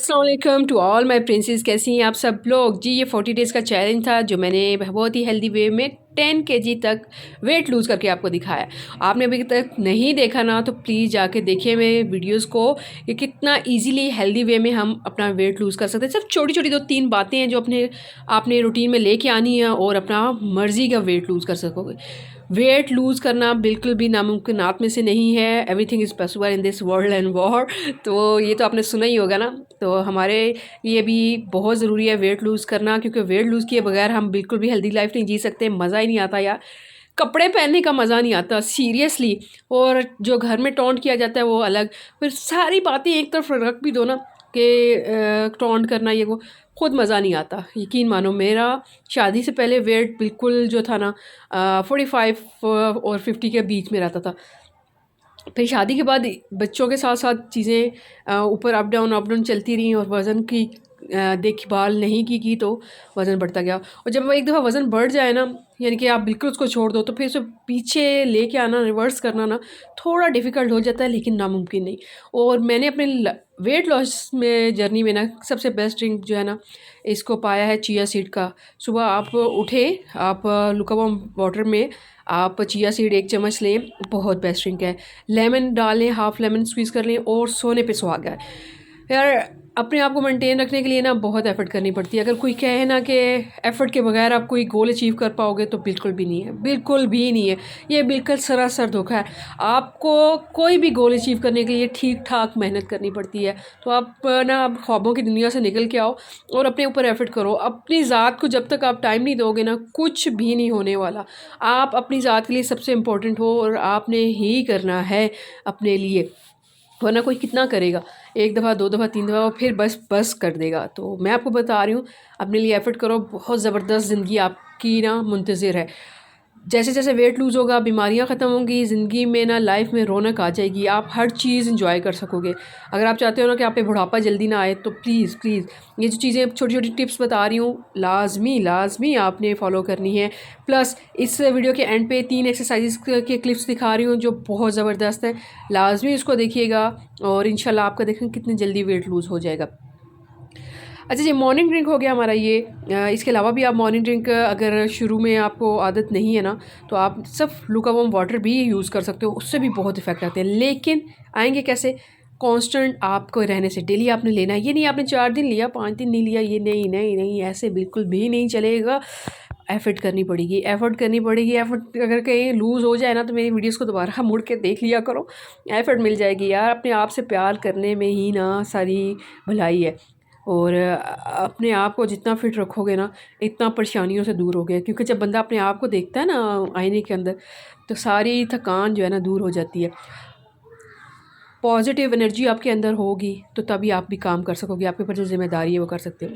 अस्सलाम वालेकुम to all my princess. कैसी हैं आप सब लोग जी। ये 40 डेज़ का चैलेंज था जो मैंने बहुत ही हेल्दी वे में 10 केजी तक वेट लूज़ करके आपको दिखाया। आपने अभी तक नहीं देखा ना तो प्लीज़ जाके देखिए मेरे वीडियोस को, कि कितना इजीली हेल्दी वे में हम अपना वेट लूज़ कर सकते हैं। सिर्फ छोटी छोटी 2-3 बातें हैं जो आपने रूटीन में लेके आनी है और अपना मर्ज़ी का वेट लूज़ कर सकोगे। वेट लूज़ करना बिल्कुल भी नामुमकिनात में से नहीं है। Everything is possible in this world and war. तो ये तो आपने सुना ही होगा ना। तो हमारे लिए भी बहुत ज़रूरी है वेट लूज़ करना, क्योंकि वेट लूज़ किए बगैर हम बिल्कुल भी हेल्दी लाइफ नहीं जी सकते। मज़ा ही नहीं आता यार, कपड़े पहनने का मज़ा नहीं आता सीरियसली। और जो घर में टॉन्ट किया जाता है वो अलग। फिर सारी बातें एक तरफ रख भी दो ना कि टॉन्ट करना ये वो, खुद मज़ा नहीं आता। यकीन मानो मेरा शादी से पहले वेट बिल्कुल जो था ना 45 और 50 के बीच में रहता था। फिर शादी के बाद बच्चों के साथ साथ चीज़ें ऊपर अप डाउन चलती रहीं और वज़न की देखभाल नहीं की तो वज़न बढ़ता गया। और जब एक दफ़ा वज़न बढ़ जाए ना, यानी कि आप बिल्कुल उसको छोड़ दो, तो फिर उसे पीछे लेके आना, रिवर्स करना ना थोड़ा डिफ़िकल्ट हो जाता है, लेकिन नामुमकिन नहीं। और मैंने अपने वेट लॉस में जर्नी में ना सबसे बेस्ट ड्रिंक जो है ना, इसको पाया है चिया सीड का। सुबह आप उठे, आप लुकेवार्म वाटर में आप चिया सीड 1 चम्मच लें, बहुत बेस्ट ड्रिंक है। लेमन डालें, हाफ़ लेमन स्क्वीज़ कर लें और सोने पे सुहागा है। यार अपने आप को मेंटेन रखने के लिए ना बहुत एफ़र्ट करनी पड़ती है। अगर कोई कहे ना कि एफ़र्ट के बगैर आप कोई गोल अचीव कर पाओगे, तो बिल्कुल भी नहीं है, बिल्कुल भी नहीं है। ये बिल्कुल सरासर धोखा है। आपको कोई भी गोल अचीव करने के लिए ठीक-ठाक मेहनत करनी पड़ती है। तो आप ना ख्वाबों की दुनिया से निकल के आओ और अपने ऊपर एफ़र्ट करो। अपनी ज़ात को जब तक आप टाइम नहीं दोगे ना, कुछ भी नहीं होने वाला। आप अपनी ज़ात के लिए सबसे इम्पोर्टेंट हो और आपने ही करना है अपने लिए, वरना कोई कितना करेगा। 1 दफ़ा 2 दफ़ा 3 दफ़ा और फिर बस कर देगा। तो मैं आपको बता रही हूँ, अपने लिए एफ़र्ट करो। बहुत ज़बरदस्त ज़िंदगी आपकी ना मुंतज़िर है। जैसे जैसे वेट लूज़ होगा, बीमारियां ख़त्म होंगी, ज़िंदगी में ना लाइफ में रौनक आ जाएगी। आप हर चीज़ इंजॉय कर सकोगे। अगर आप चाहते हो ना कि आप पे बुढ़ापा जल्दी ना आए, तो प्लीज़ प्लीज़ ये जो चीज़ें छोटी छोटी टिप्स बता रही हूँ, लाजमी आपने फ़ॉलो करनी है। प्लस इस वीडियो के एंड पे 3 एक्सरसाइज के क्लिप्स दिखा रही हूँ जो बहुत ज़बरदस्त है। लाजमी इसको देखिएगा और इंशाल्लाह आपका देखें कितनी जल्दी वेट लूज़ हो जाएगा। अच्छा जी, मॉर्निंग ड्रिंक हो गया हमारा ये। इसके अलावा भी आप मॉर्निंग ड्रिंक, अगर शुरू में आपको आदत नहीं है ना, तो आप सिर्फ लुकेवार्म वाटर भी यूज़ कर सकते हो, उससे भी बहुत इफ़ेक्ट आते हैं। लेकिन आएंगे कैसे? कांस्टेंट आपको रहने से। डेली आपने लेना है, ये नहीं आपने 4 दिन लिया, 5 दिन नहीं लिया, ये नहीं नहीं नहीं, ऐसे बिल्कुल भी नहीं चलेगा। एफ़र्ट करनी पड़ेगी, एफ़र्ट करनी पड़ेगी। एफ़र्ट अगर कहीं लूज़ हो जाए ना, तो मेरी वीडियोस को दोबारा मुड़ के देख लिया करो, एफ़र्ट मिल जाएगी यार। अपने आप से प्यार करने में ही ना सारी भलाई है। और अपने आप को जितना फिट रखोगे ना, इतना परेशानियों से दूर होगे। क्योंकि जब बंदा अपने आप को देखता है ना आईने के अंदर, तो सारी थकान जो है ना दूर हो जाती है। पॉजिटिव एनर्जी आपके अंदर होगी तो तभी आप भी काम कर सकोगे, आपके ऊपर जो ज़िम्मेदारी है वो कर सकते हो।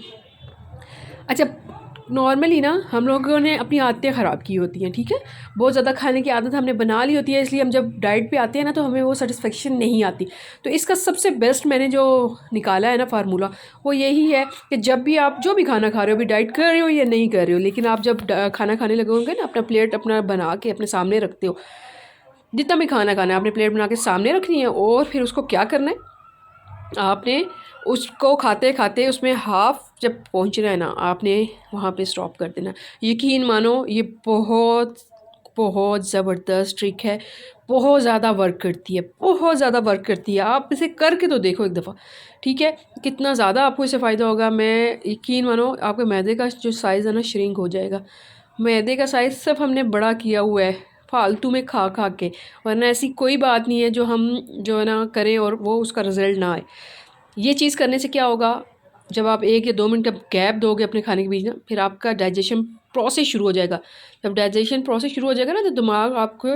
अच्छा, नॉर्मली ना हम लोगों ने अपनी आदतें ख़राब की होती हैं, ठीक है। बहुत ज़्यादा खाने की आदत हमने बना ली होती है, इसलिए हम जब डाइट पे आते हैं ना, तो हमें वो सेटिस्फेक्शन नहीं आती। तो इसका सबसे बेस्ट मैंने जो निकाला है ना फार्मूला, वो यही है कि जब भी आप जो भी खाना खा रहे हो, अभी डाइट कर रहे हो या नहीं कर रहे हो, लेकिन आप जब खाना खाने लगोगे ना, अपना प्लेट अपना बना के अपने सामने रखते हो, जितना भी खाना खाना है आपने प्लेट बना के सामने रखनी है। और फिर उसको क्या करना है, आपने उसको खाते खाते उसमें हाफ़ जब पहुंचना है ना, आपने वहाँ पे स्टॉप कर देना। यकीन मानो ये बहुत बहुत ज़बरदस्त ट्रिक है। बहुत ज़्यादा वर्क करती है, बहुत ज़्यादा वर्क करती है। आप इसे करके तो देखो एक दफ़ा, ठीक है। कितना ज़्यादा आपको इससे फ़ायदा होगा, मैं यकीन मानो आपके मैदे का जो साइज़ है ना श्रिंक हो जाएगा। मैदे का साइज़ सिर्फ हमने बड़ा किया हुआ है फालतू में खा खा के, वरना ऐसी कोई बात नहीं है जो हम जो है ना करें और वो उसका रिज़ल्ट ना आए। ये चीज़ करने से क्या होगा, जब आप 1 या 2 मिनट का गैप दोगे अपने खाने के बीच ना, फिर आपका डाइजेशन प्रोसेस शुरू हो जाएगा। जब डाइजेशन प्रोसेस शुरू हो जाएगा ना, तो दिमाग आपको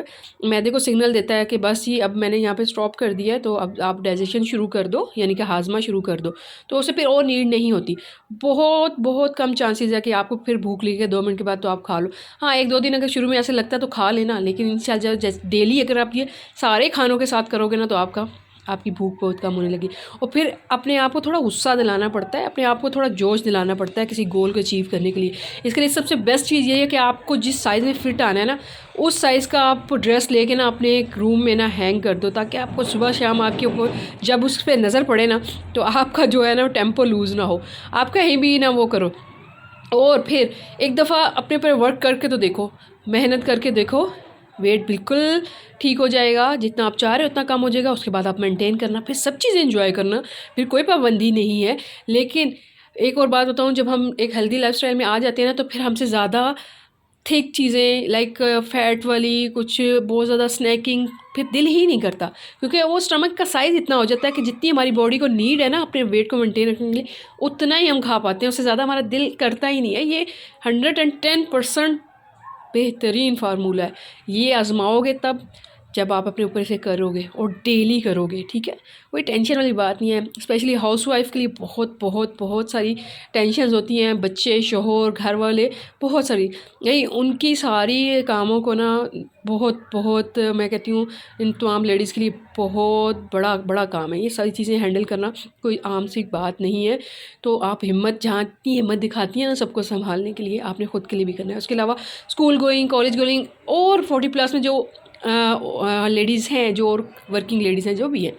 मैदे को सिग्नल देता है कि बस ये अब मैंने यहाँ पे स्टॉप कर दिया है, तो अब आप डाइजेशन शुरू कर दो, यानी कि हाज़मा शुरू कर दो। तो उससे फिर और नीड नहीं होती। बहुत बहुत कम चांसेस है कि आपको फिर भूख लगी है 2 मिनट के बाद तो आप खा लो। हाँ, 1-2 दिन अगर शुरू में ऐसे लगता है तो खा लेना, लेकिन इंशाल्लाह डेली अगर आप ये सारे खानों के साथ करोगे ना, तो आपका आपकी भूख बहुत कम होने लगी। और फिर अपने आप को थोड़ा गुस्सा दिलाना पड़ता है, अपने आप को थोड़ा जोश दिलाना पड़ता है किसी गोल को अचीव करने के लिए। इसके लिए सबसे बेस्ट चीज़ ये है कि आपको जिस साइज़ में फ़िट आना है ना, उस साइज़ का आप ड्रेस लेके ना अपने एक रूम में ना हैंग कर दो, ताकि आपको सुबह शाम आपके ऊपर जब उस पर नज़र पड़े ना, तो आपका जो है ना टेम्पो लूज़ ना हो, आप कहीं भी ना वो करो। और फिर एक दफ़ा अपने पर वर्क करके तो देखो, मेहनत करके देखो, वेट बिल्कुल ठीक हो जाएगा, जितना आप चाह रहे हो उतना कम हो जाएगा। उसके बाद आप मेंटेन करना, फिर सब चीज़ें एंजॉय करना, फिर कोई पाबंदी नहीं है। लेकिन एक और बात बताऊँ, जब हम एक हेल्दी लाइफस्टाइल में आ जाते हैं ना, तो फिर हमसे ज़्यादा थिक चीज़ें लाइक फ़ैट वाली कुछ बहुत ज़्यादा स्नैकिंग फिर दिल ही नहीं करता, क्योंकि वो स्टमक का साइज़ इतना हो जाता है कि जितनी हमारी बॉडी को नीड है ना अपने वेट को मेंटेन रखने के लिए, उतना ही हम खा पाते हैं, उससे ज़्यादा हमारा दिल करता ही नहीं है। ये 110% बेहतरीन फार्मूला है। ये आज़माओगे तब जब आप अपने ऊपर इसे करोगे और डेली करोगे, ठीक है। कोई टेंशन वाली बात नहीं है। स्पेशली हाउसवाइफ़ के लिए बहुत बहुत बहुत सारी टेंशन्स होती हैं, बच्चे, शौहर, घर वाले, बहुत सारी, यही उनकी सारी कामों को ना बहुत बहुत मैं कहती हूँ इन तमाम लेडीज़ के लिए बहुत बड़ा बड़ा काम है। ये सारी चीज़ें हैंडल करना कोई आम सी बात नहीं है। तो आप हिम्मत, जहाँ इतनी हिम्मत दिखाती हैं ना सबको संभालने के लिए, आपने ख़ुद के लिए भी करना है। उसके अलावा स्कूल गोइंग, कॉलेज गोइंग और 40+ में जो लेडीज़ हैं, जो और वर्किंग लेडीज़ हैं, जो भी हैं,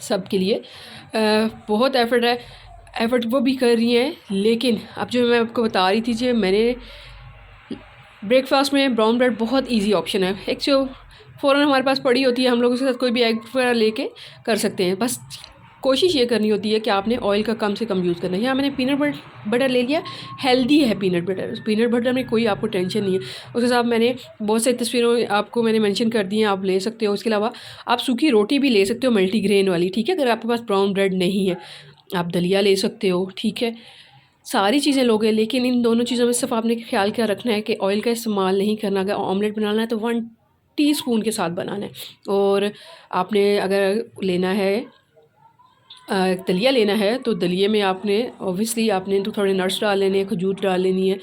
सब के लिए बहुत एफ़र्ट वो भी कर रही हैं। लेकिन अब जो मैं आपको बता रही थी, जो मैंने ब्रेकफास्ट में ब्राउन ब्रेड बहुत इजी ऑप्शन है। एक जो फ़ौरन हमारे पास पड़ी होती है, हम लोग उसके साथ कोई भी एग वगैरह लेके कर सकते हैं। बस कोशिश ये करनी होती है कि आपने ऑयल का कम से कम यूज़ करना है। यहाँ मैंने पीनट बटर ले लिया, हेल्दी है पीनट बटर में कोई आपको टेंशन नहीं है। उसके साथ मैंने बहुत सारी तस्वीरों आपको मैंने मेंशन कर दी हैं, आप ले सकते हो। उसके अलावा आप सूखी रोटी भी ले सकते हो, मल्टीग्रेन वाली, ठीक है। अगर आपके पास ब्राउन ब्रेड नहीं है, आप दलिया ले सकते हो, ठीक है। सारी चीज़ें लोगे, लेकिन इन दोनों चीज़ों में सिर्फ आपने ख्याल क्या रखना है कि ऑयल का इस्तेमाल नहीं करना। अगर ऑमलेट बनाना है तो 1 टीस्पून के साथ बनाना है। और आपने अगर लेना है दलिया लेना है, तो दलिये में आपने ऑब्वियसली आपने तो थोड़े नट्स डाल लेने हैं, खजूर डाल लेनी है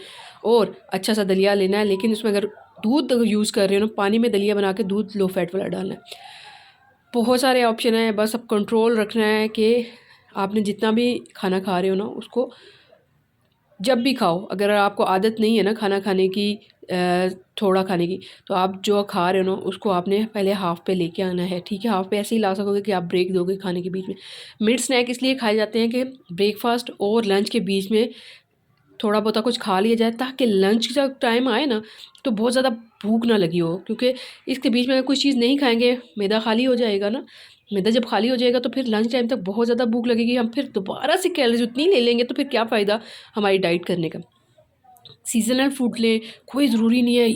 और अच्छा सा दलिया लेना है। लेकिन उसमें अगर दूध यूज़ कर रहे हो ना, पानी में दलिया बना के दूध लो फैट वाला डालना है। बहुत सारे ऑप्शन हैं, बस अब कंट्रोल रखना है कि आपने जितना भी खाना खा रहे हो ना, उसको जब भी खाओ। अगर आपको आदत नहीं है ना खाना खाने की, थोड़ा खाने की, तो आप जो खा रहे हो ना उसको आपने पहले हाफ़ पे लेके आना है, ठीक है। हाफ़ पे ऐसे ही ला सकोगे कि आप ब्रेक दोगे खाने के बीच में। मिड स्नैक इसलिए खाए जाते हैं कि ब्रेकफास्ट और लंच के बीच में थोड़ा बहुत कुछ खा लिया जाए, ताकि लंच जब टाइम आए ना तो बहुत ज़्यादा भूख ना लगी हो। क्योंकि इसके बीच में अगर कुछ चीज़ नहीं खाएंगे, मैदा खाली हो जाएगा ना। मैदा जब खाली हो जाएगा तो फिर लंच टाइम तक बहुत ज़्यादा भूख लगेगी, हम फिर दोबारा से कैलोरीज उतनी ले लेंगे, तो फिर क्या फ़ायदा हमारी डाइट करने का। सीज़नल फ्रूट लें, कोई ज़रूरी नहीं है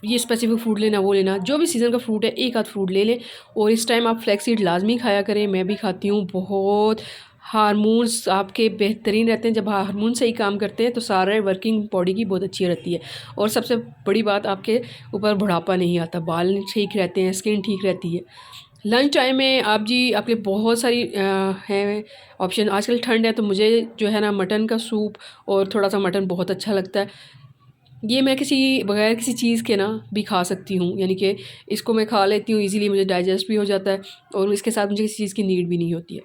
ये स्पेसिफिक फ्रूट लेना, वो लेना। जो भी सीज़न का फ्रूट है, एक आध फ्रूट ले लें। और इस टाइम आप फ्लैक्स सीड लाजमी खाया करें, मैं भी खाती हूँ। बहुत हार्मोन्स आपके बेहतरीन रहते हैं। जब हार्मोन सही काम करते हैं तो सारा वर्किंग बॉडी की बहुत अच्छी रहती है। और सबसे बड़ी बात, आपके ऊपर बुढ़ापा नहीं आता, बाल ठीक रहते हैं, स्किन ठीक रहती है। लंच टाइम में आप जी आपके बहुत सारी हैं ऑप्शन। आजकल ठंड है तो मुझे जो है ना मटन का सूप और थोड़ा सा मटन बहुत अच्छा लगता है। ये मैं बगैर किसी चीज़ के ना भी खा सकती हूँ, यानी कि इसको मैं खा लेती हूँ इजीली, मुझे डाइजेस्ट भी हो जाता है और इसके साथ मुझे किसी चीज़ की नीड भी नहीं होती है।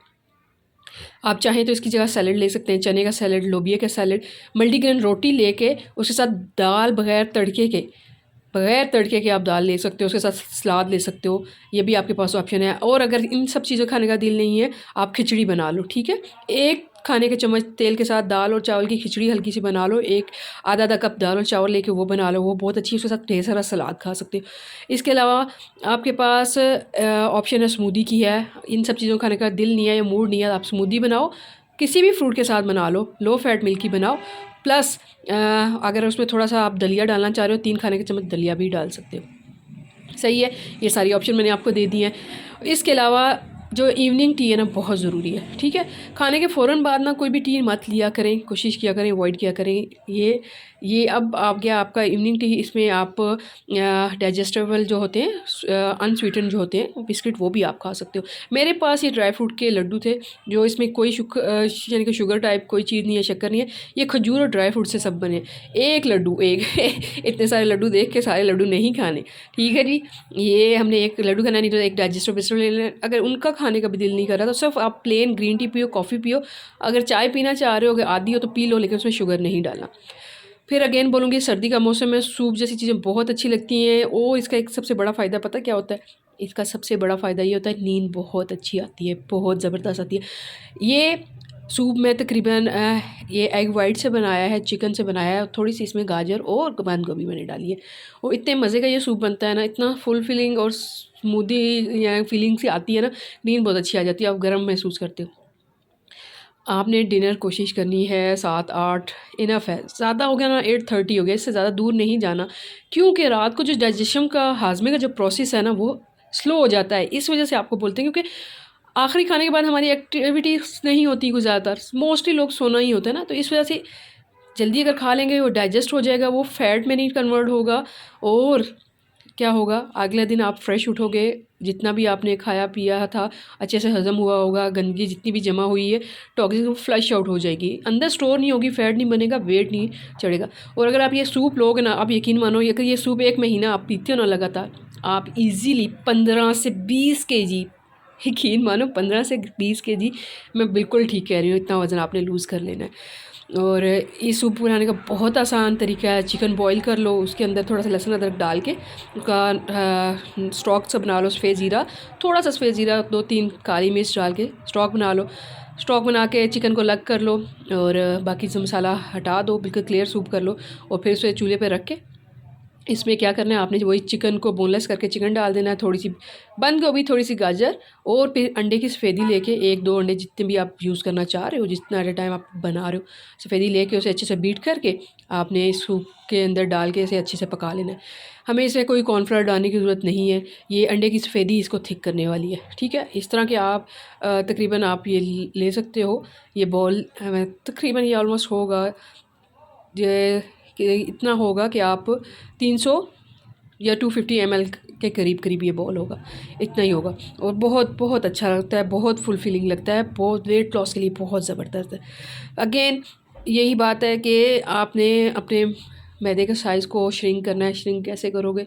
आप चाहें तो इसकी जगह सैलेड ले सकते हैं, चने का सैलेड, लोबिया का सैलेड, मल्टीग्रेन रोटी लेके उसके साथ दाल बग़ैर तड़के के आप दाल ले सकते हो, उसके साथ सलाद ले सकते हो। ये भी आपके पास ऑप्शन है। और अगर इन सब चीज़ों खाने का दिल नहीं है, आप खिचड़ी बना लो, ठीक है। 1 खाने के चम्मच तेल के साथ दाल और चावल की खिचड़ी हल्की सी बना लो। एक आधा कप दाल और चावल लेके वो बना लो, वो बहुत अच्छी है। उसके साथ ढेर सारा सलाद खा सकते हो। इसके अलावा आपके पास ऑप्शन है स्मूदी की है। इन सब चीज़ों खाने का दिल नहीं है या मूड नहीं है, आप स्मूदी बनाओ, किसी भी फ्रूट के साथ बना लो, लो फैट मिल्क की बनाओ। प्लस अगर उसमें थोड़ा सा आप दलिया डालना चाह रहे हो, 3 खाने के चम्मच दलिया भी डाल सकते हो। सही है, ये सारी ऑप्शन मैंने आपको दे दी हैं। इसके अलावा जो इवनिंग टी है ना, बहुत ज़रूरी है, ठीक है। खाने के फ़ौरन बाद ना कोई भी टी मत लिया करें, कोशिश किया करें अवॉइड किया करें। ये ये अब आ गया आपका इवनिंग टी। इसमें आप डाइजेस्टेबल जो होते हैं, अनस्वीटन जो होते हैं बिस्किट, वो भी आप खा सकते हो। मेरे पास ये ड्राई फ्रूट के लड्डू थे, जो इसमें कोई यानी कि शुगर टाइप कोई चीज़ नहीं है, शक्कर नहीं है, ये खजूर और ड्राई फ्रूट से सब बने। एक लड्डू एक इतने सारे लड्डू देख के सारे लड्डू नहीं खाने, ठीक है जी। ये हमने एक लड्डू खाना नहीं तो एक डाइजेस्टिव बिस्किट ले लेना। अगर उनका खाने का भी दिल नहीं कर रहा तो सिर्फ आप प्लेन ग्रीन टी पियो, कॉफ़ी पियो। अगर चाय पीना चाह रहे हो, अगर आदी हो तो पी लो, लेकिन उसमें शुगर नहीं डालना। फिर अगेन बोलूँगी, सर्दी का मौसम है, सूप जैसी चीज़ें बहुत अच्छी लगती हैं। और इसका एक सबसे बड़ा फ़ायदा पता क्या होता है? इसका सबसे बड़ा फ़ायदा ये होता है, नींद बहुत अच्छी आती है, बहुत ज़बरदस्त आती है। ये सूप में तकरीबन ये एग वाइट से बनाया है, चिकन से बनाया है, थोड़ी सी इसमें गाजर और बंद गोभी मैंने डाली है। और इतने मज़े का ये सूप बनता है ना, इतना फुल फिलिंग और स्मूदी या फीलिंग सी आती है ना, नींद बहुत अच्छी आ जाती है, आप गर्म महसूस करते हो। आपने डिनर कोशिश करनी है 7-8 इनफ है, ज़्यादा हो गया ना 8:30 हो गया, इससे ज़्यादा दूर नहीं जाना, क्योंकि रात को जो डाइजेशन का, हाजमे का जो प्रोसेस है ना, वो स्लो हो जाता है। इस वजह से आपको बोलते हैं, क्योंकि आखिरी खाने के बाद हमारी एक्टिविटीज़ नहीं होती कुछ ज़्यादातर, मोस्टली लोग सोना ही होता है ना, तो इस वजह से जल्दी अगर खा लेंगे वो डाइजेस्ट हो जाएगा, वो फैट में नहीं कन्वर्ट होगा। और क्या होगा, अगले दिन आप फ्रेश उठोगे, जितना भी आपने खाया पिया था अच्छे से हज़म हुआ होगा, गंदगी जितनी भी जमा हुई है टॉक्सिक वो फ्लश आउट हो जाएगी, अंदर स्टोर नहीं होगी, फैट नहीं बनेगा, वेट नहीं चढ़ेगा। और अगर आप ये सूप लोगे ना, आप यकीन मानो, अगर ये सूप 1 महीना आप पीते हो ना लगातार, आप इजीली 15 से 20 केजी, यकीन मानो 15 से 20 केजी, मैं बिल्कुल ठीक कह रही हूँ, इतना वज़न आपने लूज़ कर लेना है। और ये सूप बनाने का बहुत आसान तरीका है। चिकन बॉईल कर लो, उसके अंदर थोड़ा सा लहसुन अदरक डाल के उसका स्टॉक सा बना लो, सफ़ेद ज़ीरा, थोड़ा सा सफ़ेद ज़ीरा, 2-3 काली मिर्च डाल के स्टॉक बना लो। स्टॉक बना के चिकन को अलग कर लो और बाकी सब मसाला हटा दो, बिल्कुल क्लियर सूप कर लो। और फिर उसे चूल्हे पे रख के इसमें क्या करना है, आपने वही चिकन को बोनलेस करके चिकन डाल देना है, थोड़ी सी बंद गोभी, थोड़ी सी गाजर, और फिर अंडे की सफ़ेदी लेके 1-2 अंडे जितने भी आप यूज़ करना चाह रहे हो, जितना एट अ टाइम आप बना रहे हो, सफ़ेदी लेके उसे अच्छे से बीट करके आपने इस सूप के अंदर डाल के इसे अच्छे से पका लेना है। हमें इसे कोई कॉर्नफ्लावर डालने की ज़रूरत नहीं है, ये अंडे की सफ़ेदी इसको थिक करने वाली है, ठीक है। इस तरह के आप तकरीबन आप ये ले सकते हो। ये बॉल तकरीबन ये ऑलमोस्ट होगा, ये कि इतना होगा कि आप 300 या 250 ml के करीब करीब ये बॉल होगा, इतना ही होगा। और बहुत बहुत अच्छा लगता है, बहुत फुलफिलिंग लगता है, बहुत वेट लॉस के लिए बहुत ज़बरदस्त है। अगेन यही बात है कि आपने अपने मैदे के साइज़ को श्रिंक करना है। श्रिंक कैसे करोगे,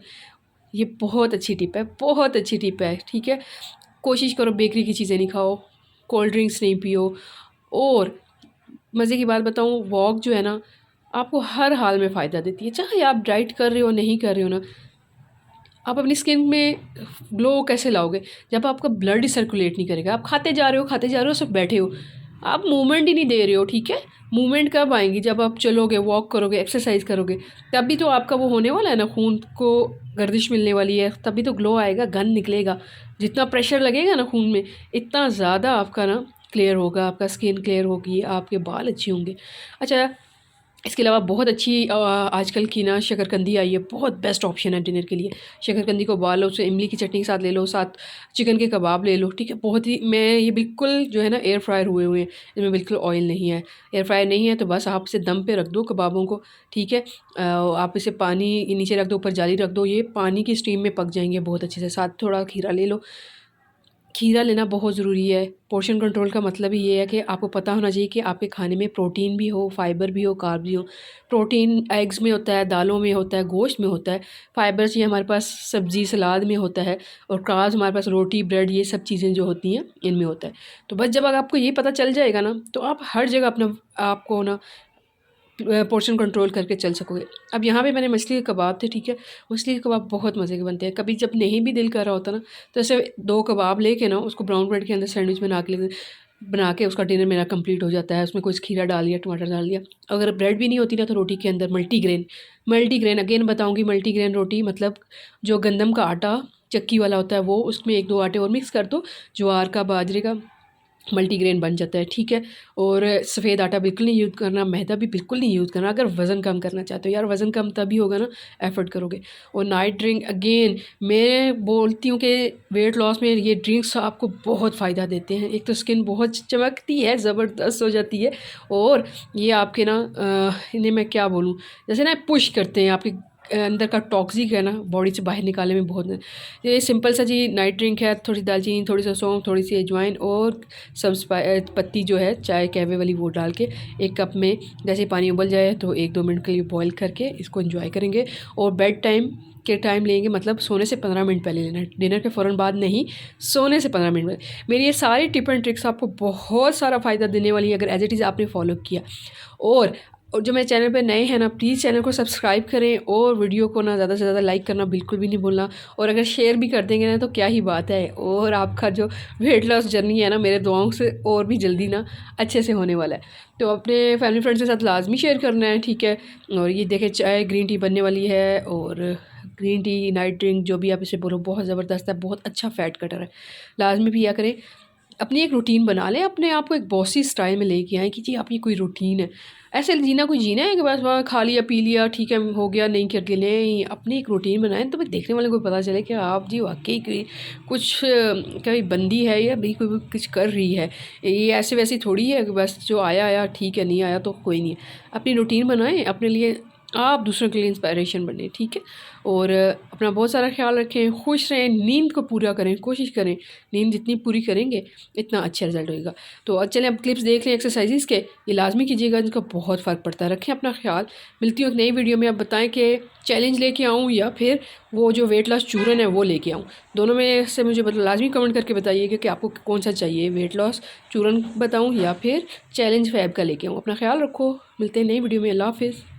ये बहुत अच्छी टिप है, बहुत अच्छी टिप है, ठीक है। कोशिश करो बेकरी की चीज़ें नहीं खाओ, कोल्ड ड्रिंक्स नहीं पियो। और मज़े की बात बताऊँ, वॉक जो है ना, आपको हर हाल में फ़ायदा देती है, चाहे आप डाइट कर रहे हो नहीं कर रहे हो ना। आप अपनी स्किन में ग्लो कैसे लाओगे, जब आपका ब्लड सर्कुलेट नहीं करेगा, आप खाते जा रहे हो खाते जा रहे हो, सिर्फ बैठे हो, आप मूवमेंट ही नहीं दे रहे हो, ठीक है। मूवमेंट कब आएंगी, जब आप चलोगे, वॉक करोगे, एक्सरसाइज करोगे, तभी तो आपका वो होने वाला है ना, खून को गर्दिश मिलने वाली है, तभी तो ग्लो आएगा, गंद निकलेगा। जितना प्रेशर लगेगा ना खून में, इतना ज़्यादा आपका ना क्लियर होगा, आपका स्किन क्लियर होगी, आपके बाल अच्छे होंगे। अच्छा, इसके अलावा बहुत अच्छी आजकल की ना शकरकंदी आई है, बहुत बेस्ट ऑप्शन है डिनर के लिए। शकरकंदी को उबाल लो, उसे इमली की चटनी के साथ ले लो, साथ चिकन के कबाब ले लो, ठीक है। बहुत ही, मैं ये बिल्कुल जो है ना एयर फ्रायर हुए हुए हैं, इसमें बिल्कुल ऑयल नहीं है। एयर फ्रायर नहीं है तो बस आप इसे दम पे रख दो कबाबों को, ठीक है। आप इसे पानी नीचे रख दो, ऊपर जाली रख दो, ये पानी की स्टीम में पक जाएंगे बहुत अच्छे से। साथ थोड़ा खीरा ले लो, खीरा लेना बहुत ज़रूरी है। पोर्शन कंट्रोल का मतलब ही ये है कि आपको पता होना चाहिए कि आपके खाने में प्रोटीन भी हो, फाइबर भी हो, कार्ब भी हो। प्रोटीन एग्स में होता है, दालों में होता है, गोश्त में होता है। फाइबर चाहिए हमारे पास सब्ज़ी सलाद में होता है, और कार्ब्स हमारे पास रोटी ब्रेड ये सब चीज़ें जो होती हैं इनमें होता है। तो बस जब आपको ये पता चल जाएगा ना, तो आप हर जगह अपना आपको ना पोर्शन कंट्रोल करके चल सकोगे। अब यहाँ पे मैंने मछली के कबाब थे, ठीक है। मछली के कबाब बहुत मज़े के बनते हैं। कभी जब नहीं भी दिल कर रहा होता ना, तो ऐसे 2 कबाब लेके ना उसको ब्राउन ब्रेड के अंदर सैंडविच बना के उसका डिनर मेरा कंप्लीट हो जाता है। उसमें कुछ खीरा डाल दिया, टमाटर डाल दिया। अगर ब्रेड भी नहीं होती ना, तो रोटी के अंदर मल्टीग्रेन अगेन बताऊँगी, मल्टीग्रेन रोटी मतलब जो गंदम का आटा चक्की वाला होता है वो, उसमें 1-2 आटे और मिक्स कर दो, ज्वार का, बाजरे का, मल्टीग्रेन बन जाता है, ठीक है। और सफ़ेद आटा बिल्कुल नहीं यूज़ करना, मैदा भी बिल्कुल नहीं यूज़ करना। अगर वज़न कम करना चाहते हो, यार वज़न कम तभी होगा ना एफ़र्ट करोगे। और नाइट ड्रिंक अगेन मैं बोलती हूँ कि वेट लॉस में ये ड्रिंक्स आपको बहुत फ़ायदा देते हैं। एक तो स्किन बहुत चमकती है, ज़बरदस्त हो जाती है। और ये आपके ना इन्हें मैं क्या बोलूँ, जैसे ना पुश करते हैं आपके अंदर का टॉक्सिक है ना बॉडी से बाहर निकालने में बहुत। ये सिंपल सा जी नाइट ड्रिंक है। थोड़ी दालचीनी, थोड़ी सा सौंफ, थोड़ी सी अजवाइन और सब पत्ती जो है चाय कैवे वाली वो डाल के एक कप में जैसे पानी उबल जाए तो 1-2 मिनट के लिए बॉईल करके इसको एंजॉय करेंगे। और बेड टाइम के टाइम लेंगे, मतलब सोने से 15 मिनट पहले लेना है, डिनर के फ़ौरन बाद नहीं, सोने से 15 मिनट पहले। मेरी ये सारी टिप एंड ट्रिक्स आपको बहुत सारा फ़ायदा देने वाली है अगर एज़ इट इज़ आपने फॉलो किया। और जो मेरे चैनल पे नए हैं ना, प्लीज़ चैनल को सब्सक्राइब करें और वीडियो को ना ज़्यादा से ज़्यादा लाइक करना बिल्कुल भी नहीं भूलना। और अगर शेयर भी कर देंगे ना तो क्या ही बात है। और आपका जो वेट लॉस जर्नी है ना मेरे दुआओं से और भी जल्दी ना अच्छे से होने वाला है। तो अपने फैमिली फ्रेंड्स के साथ लाजमी शेयर करना है, ठीक है। और ये देखें चाय ग्रीन टी बनने वाली है। और ग्रीन टी नाइट ड्रिंक जो भी आप इसे बोलो बहुत ज़बरदस्त है, बहुत अच्छा फ़ैट कटर है। लाजमी पिया करें। अपनी एक रूटीन बना लें, अपने आप को एक बॉसी स्टाइल में लेके आएँ कि जी आपकी कोई रूटीन है। ऐसे जीना कोई जीना है कि बस वहाँ खा लिया पी लिया ठीक है हो गया, नहीं करके नहीं, अपनी एक रूटीन बनाएं तो भाई देखने वाले को पता चले कि आप जी वाकई कुछ कभी बंदी है या भाई कोई कुछ कर रही है। ये ऐसे वैसे थोड़ी है कि बस जो आया आया ठीक है, नहीं आया तो कोई नहीं है। अपनी रूटीन बनाएं अपने लिए, आप दूसरों के लिए इंस्पायरेशन बने, ठीक है। और अपना बहुत सारा ख्याल रखें, खुश रहें, नींद को पूरा करें, कोशिश करें नींद जितनी पूरी करेंगे इतना अच्छा रिजल्ट होगा। तो चलें अब क्लिप्स देख लें एक्सरसाइजेज़ के, ये लाजमी कीजिएगा, इनका बहुत फ़र्क पड़ता है। रखें अपना ख्याल, मिलती हूँ एक नई वीडियो में। आप बताएं कि चैलेंज लेके आऊँ या फिर वो जो वेट लॉस चूरन है वो लेके आऊँ। दोनों में से मुझे लाजमी कमेंट करके बताइएगा कि आपको कौन सा चाहिए, वेट लॉस चूरन बताऊँ या फिर चैलेंज फैब का लेके आऊँ। अपना ख्याल रखो, मिलते हैं नई वीडियो में। अल्लाह हाफ़िज़।